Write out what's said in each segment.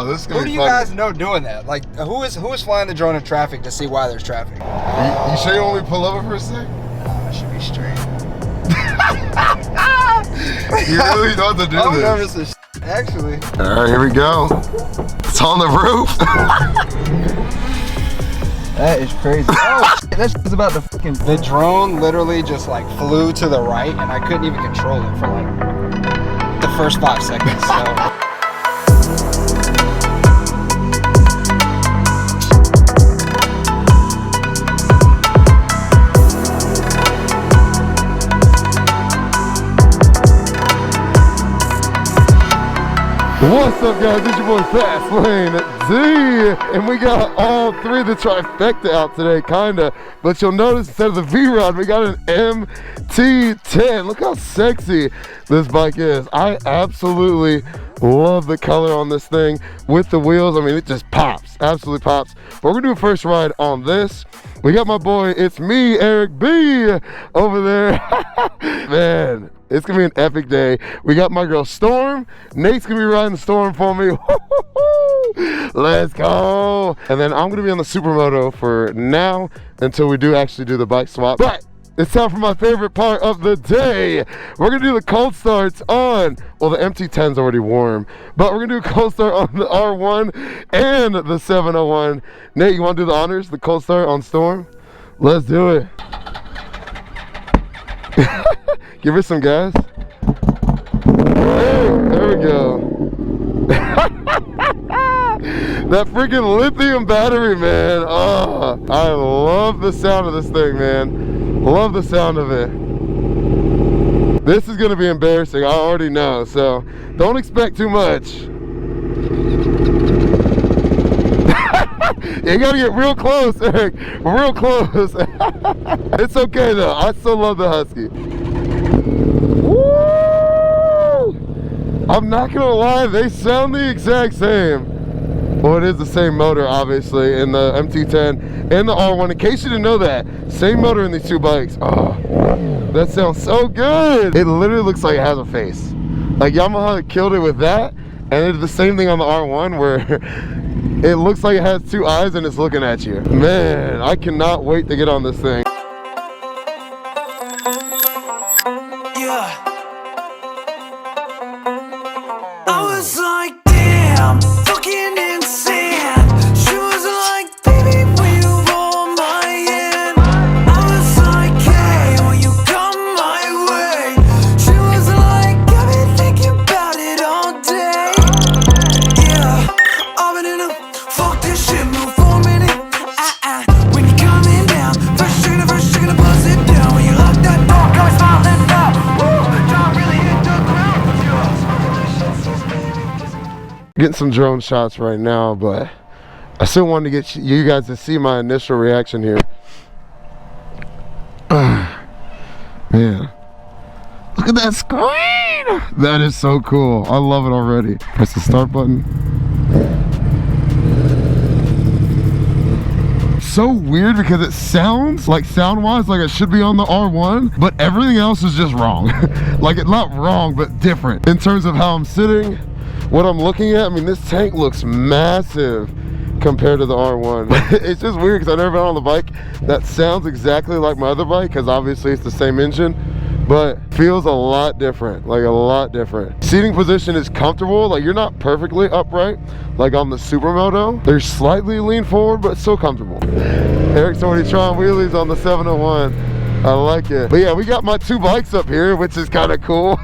Oh, this is gonna be Who do you guys know doing that? Like, who is flying the drone in traffic to see why there's traffic? You sure you want me to pull over for a sec? I should be straight. You really know to do this. I'm nervous as actually. All right, here we go. It's on the roof. That is crazy. Oh, shit, that shit's about to fucking... The drone literally just like flew to the right and I couldn't even control it for like the first 5 seconds, so. What's up, guys? It's your boy FastLaneD, and we got all three of the trifecta out today, kinda. But you'll notice instead of the V-Rod, we got an MT-10. Look how sexy this bike is. I absolutely love the color on this thing with the wheels. I mean, it just pops, absolutely pops. But we're gonna do a first ride on this. We got my boy, it's me, Eric B, over there. Man, it's gonna be an epic day. We got my girl Storm. Nate's gonna be riding the Storm for me. Let's go. And then I'm gonna be on the Supermoto for now until we do actually do the bike swap. But it's time for my favorite part of the day. We're gonna do the cold starts on, well, the MT-10's already warm, but we're gonna do a cold start on the R1 and the 701. Nate, you wanna do the honors, the cold start on Storm? Let's do it. Give her some gas. Hey, there we go. That freaking lithium battery, man. Oh, I love the sound of this thing, man. Love the sound of it. This is gonna be embarrassing, I already know, so don't expect too much. You gotta get real close, Eric. Real close. It's okay though, I still love the Husky. Woo! I'm not gonna lie, they sound the exact same. Well, it is the same motor, obviously, in the MT-10 and the R1. In case you didn't know that, same motor in these two bikes. Oh, that sounds so good. It literally looks like it has a face. Like Yamaha killed it with that, and they did the same thing on the R1 where it looks like it has two eyes and it's looking at you. Man, I cannot wait to get on this thing. Yeah. I was like, damn, fucking insane. She was like, baby, will you roll my hand? I was like, hey, will you come my way? She was like, I've been thinking about it all day. Yeah, I've been in a fuck this shit mood for a minute. When you're coming down, first you're gonna buzz it down. When you lock that door, come smiling now. Woo, John really hit the ground. Getting some drone shots right now, but I still wanted to get you guys to see my initial reaction here. Man, look at that screen. That is so cool. I love it already. Press the start button. So weird because it sounds like sound-wise like it should be on the R1, but everything else is just wrong. Like it's not wrong, but different in terms of how I'm sitting, what I'm looking at. I mean, this tank looks massive compared to the R1. It's just weird because I've never been on the bike that sounds exactly like my other bike, because obviously it's the same engine, but feels a lot different, like a lot different. Seating position is comfortable, like you're not perfectly upright like on the Supermoto. They're slightly lean forward, but still comfortable. Eric's already trying wheelies on the 701. I like it. But yeah, we got my two bikes up here, which is kind of cool.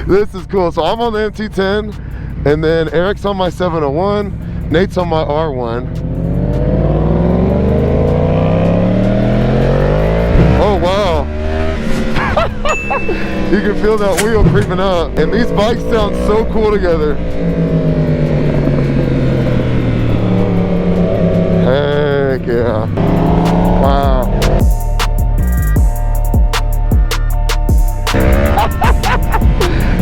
This is cool. So I'm on the MT-10, and then Eric's on my 701, Nate's on my R1. Oh wow. You can feel that wheel creeping up, and these bikes sound so cool together. Heck yeah. Wow.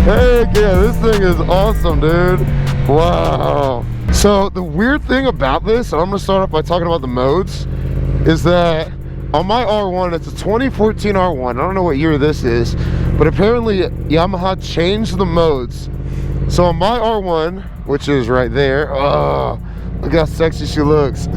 Heck yeah, this thing is awesome, dude. Wow. So the weird thing about this, and I'm gonna start off by talking about the modes, is that on my R1, it's a 2014 R1. I don't know what year this is, but apparently Yamaha changed the modes So on my R1, which is right there, oh, look how sexy she looks.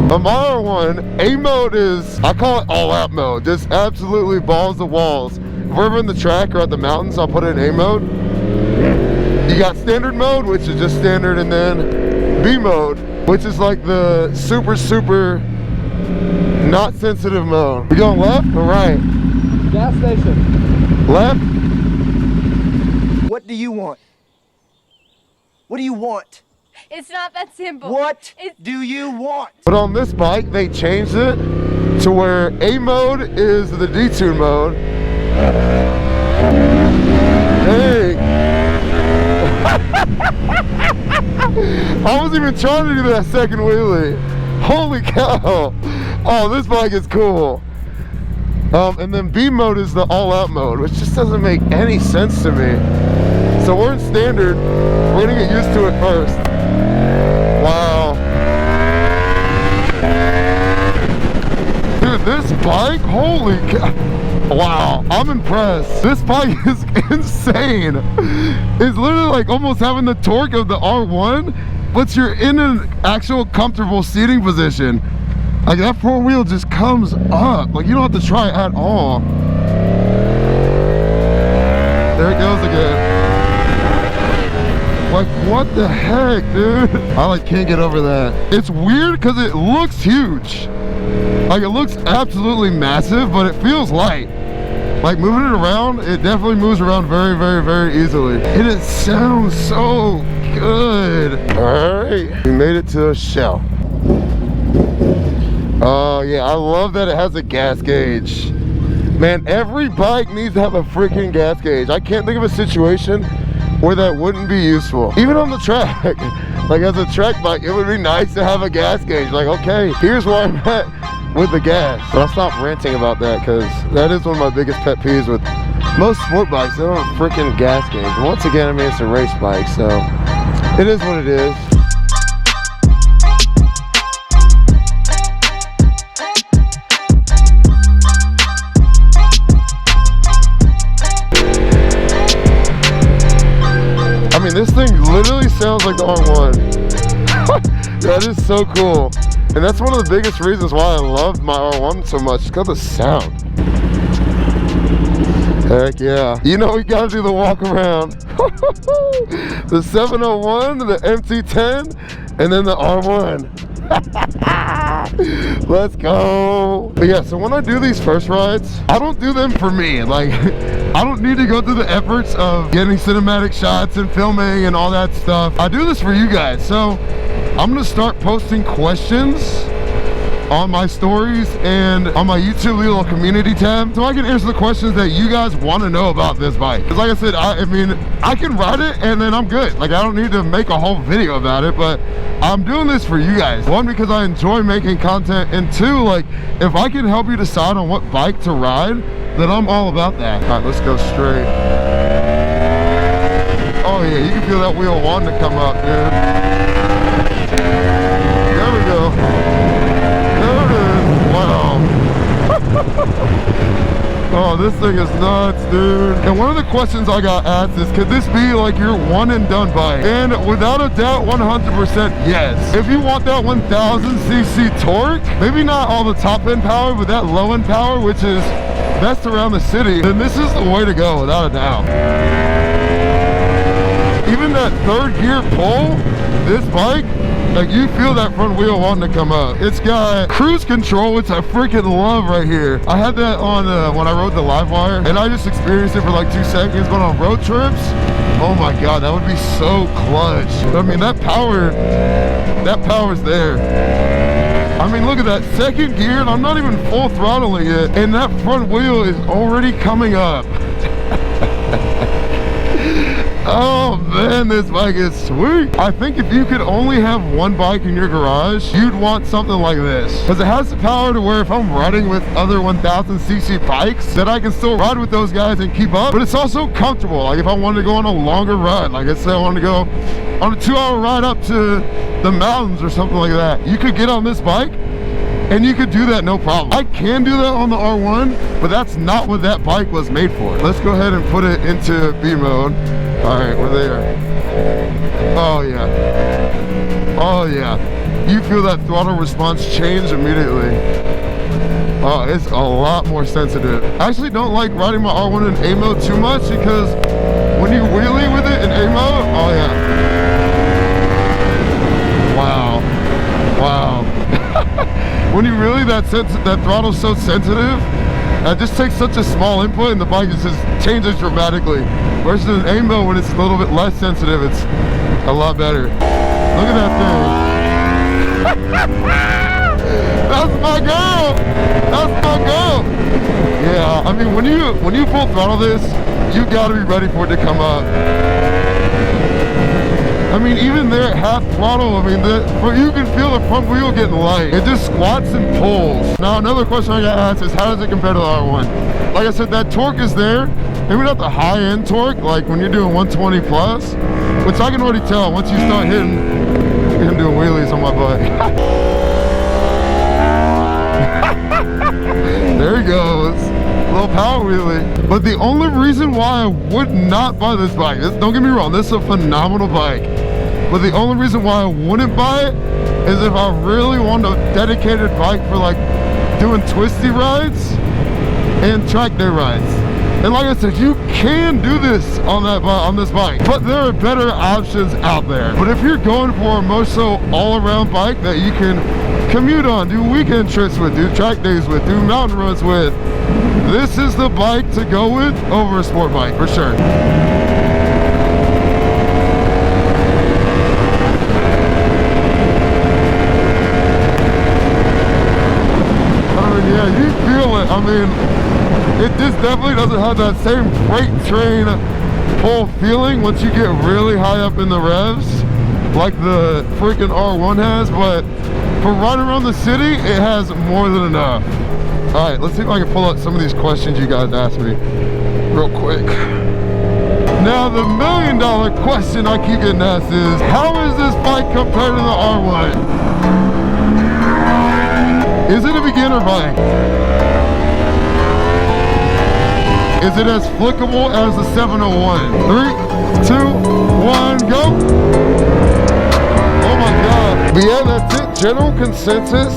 On my R1, A mode is, I call it all out mode, just absolutely balls to walls. If we're ever in the track or at the mountains, I'll put it in A mode. You got standard mode, which is just standard, and then B mode, which is like the super not sensitive mode. We going left or right? Gas station. Left? What do you want? What do you want? It's not that simple. What do you want? But on this bike, they changed it to where A mode is the detune mode. Hey! I wasn't even trying to do that second wheelie. Holy cow! Oh, this bike is cool. And then B mode is the all-out mode, which just doesn't make any sense to me. So we're in standard. We're gonna get used to it first. Wow. Dude, this bike, holy cow. Wow, I'm impressed. This bike is insane. It's literally like almost having the torque of the R1, but you're in an actual comfortable seating position. Like that front wheel just comes up. Like you don't have to try it at all. There it goes again. Like what the heck, dude? I like can't get over that. It's weird because it looks huge. Like it looks absolutely massive, but it feels light. Like moving it around, it definitely moves around very easily. And it sounds so good. All right, we made it to a shell. Oh yeah, I love that it has a gas gauge. Man, every bike needs to have a freaking gas gauge. I can't think of a situation where that wouldn't be useful. Even on the track, like as a track bike, it would be nice to have a gas gauge. Like, okay, here's where I'm at with the gas. But I'll stop ranting about that because that is one of my biggest pet peeves with most sport bikes. They don't have a freaking gas gauge. And once again, I mean, it's a race bike, so it is what it is. I mean, this thing literally sounds like the R1. That is so cool. And that's one of the biggest reasons why I love my R1 so much, because of the sound. Heck yeah. You know we gotta do the walk around. The 701, the MT-10, and then the R1. Let's go. But yeah, so when I do these first rides, I don't do them for me. Like, I don't need to go through the efforts of getting cinematic shots and filming and all that stuff. I do this for you guys. So I'm gonna start posting questions on my stories and on my YouTube little community tab, so I can answer the questions that you guys want to know about this bike. Because like I said, I mean, I can ride it and then I'm good. Like I don't need to make a whole video about it, but I'm doing this for you guys. One, because I enjoy making content, and two, like if I can help you decide on what bike to ride, then I'm all about that. All right, let's go straight. Oh yeah, you can feel that wheel wanting to come up, dude. There we go. Wow. Oh, this thing is nuts, dude. And one of the questions I got asked is, could this be like your one and done bike? And without a doubt, 100% yes. If you want that 1000cc torque, maybe not all the top end power, but that low end power, which is best around the city, then this is the way to go, without a doubt. Even that third gear pull, this bike, like you feel that front wheel wanting to come up. It's got cruise control, which I freaking love right here. I had that on when I rode the Livewire, and I just experienced it for like 2 seconds, but on road trips, oh my God, that would be so clutch. I mean, that power's there. I mean, look at that second gear, and I'm not even full throttling it, and that front wheel is already coming up. Oh man, this bike is sweet. I think if you could only have one bike in your garage, you'd want something like this. Because it has the power to where if I'm riding with other 1000cc bikes, that I can still ride with those guys and keep up. But it's also comfortable. Like if I wanted to go on a longer ride, like let's say I wanted to go on a 2-hour ride up to the mountains or something like that, you could get on this bike And you could do that no problem. I can do that on the R1, but that's not what that bike was made for. Let's go ahead and put it into B mode. All right, we're there. Oh yeah. Oh yeah. You feel that throttle response change immediately. Oh, it's a lot more sensitive. I actually don't like riding my R1 in A mode too much because when you wheelie with it in A mode, oh yeah. Wow. Wow. When you really, that throttle's so sensitive, it just takes such a small input and the bike just changes dramatically. Versus in A mode, when it's a little bit less sensitive, it's a lot better. Look at that thing. That's my girl. That's my girl. Yeah, I mean, when you full throttle this, you gotta be ready for it to come up. I mean, even there at half throttle, I mean, you can feel the front wheel getting light. It just squats and pulls. Now, another question I got asked is, how does it compare to the R1? Like I said, that torque is there. Maybe not the high-end torque, like when you're doing 120 plus, which I can already tell once you start hitting doing wheelies on my bike. There he goes. Little power wheelie. But the only reason why I would not buy this bike, don't get me wrong, this is a phenomenal bike. But the only reason why I wouldn't buy it is if I really want a dedicated bike for like doing twisty rides and track day rides. And like I said, you can do this on this bike, but there are better options out there. But if you're going for a more so all-around bike that you can commute on, do weekend trips with, do track days with, do mountain runs with, this is the bike to go with over a sport bike for sure. I mean, yeah, you feel it. I mean, it just definitely doesn't have that same freight train pull feeling once you get really high up in the revs like the freaking R1 has, but for riding around the city, it has more than enough. All right, let's see if I can pull out some of these questions you guys asked me real quick. Now, the $1 million question I keep getting asked is, how is this bike compared to the R1? Is it a beginner bike? Is it as flickable as the 701? 3, 2, 1, go! Oh my God. But yeah, that's it. General consensus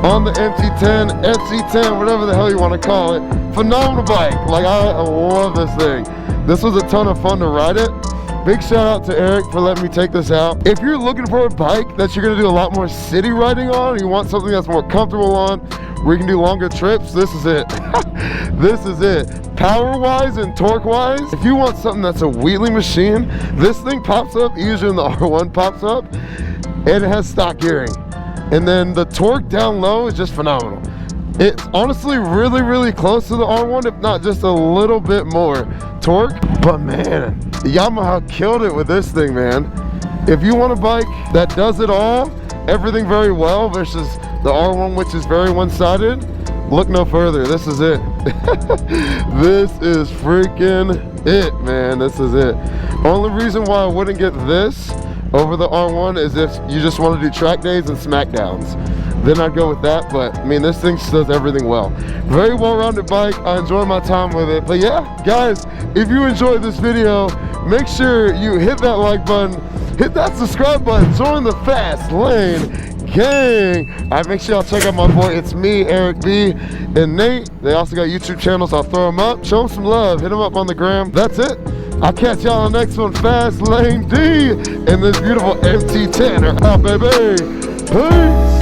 on the MT-10, FC-10, whatever the hell you want to call it. Phenomenal bike. Like, I love this thing. This was a ton of fun to ride it. Big shout out to Eric for letting me take this out. If you're looking for a bike that you're going to do a lot more city riding on, and you want something that's more comfortable on, where you can do longer trips, this is it. This is it. Power-wise and torque-wise, if you want something that's a wheelie machine, this thing pops up easier than the R1 pops up, and it has stock gearing. And then the torque down low is just phenomenal. It's honestly really, really close to the R1, if not just a little bit more torque. But man, Yamaha killed it with this thing, man. If you want a bike that does it all, everything very well, versus the R1, which is very one-sided, look no further. This is it. This is freaking it, man. This is it. Only reason why I wouldn't get this over the R1 is if you just want to do track days and smackdowns. Then I'd go with that, but I mean, this thing does everything well. Very well-rounded bike. I enjoy my time with it. But yeah, guys, if you enjoyed this video, make sure you hit that like button, hit that subscribe button, join the Fast Lane gang. All right, make sure y'all check out my boy. It's me, Eric B, and Nate. They also got YouTube channels. I'll throw them up. Show them some love. Hit them up on the gram. That's it. I'll catch y'all on the next one. FastLaneD and this beautiful MT-10 out, baby. Peace.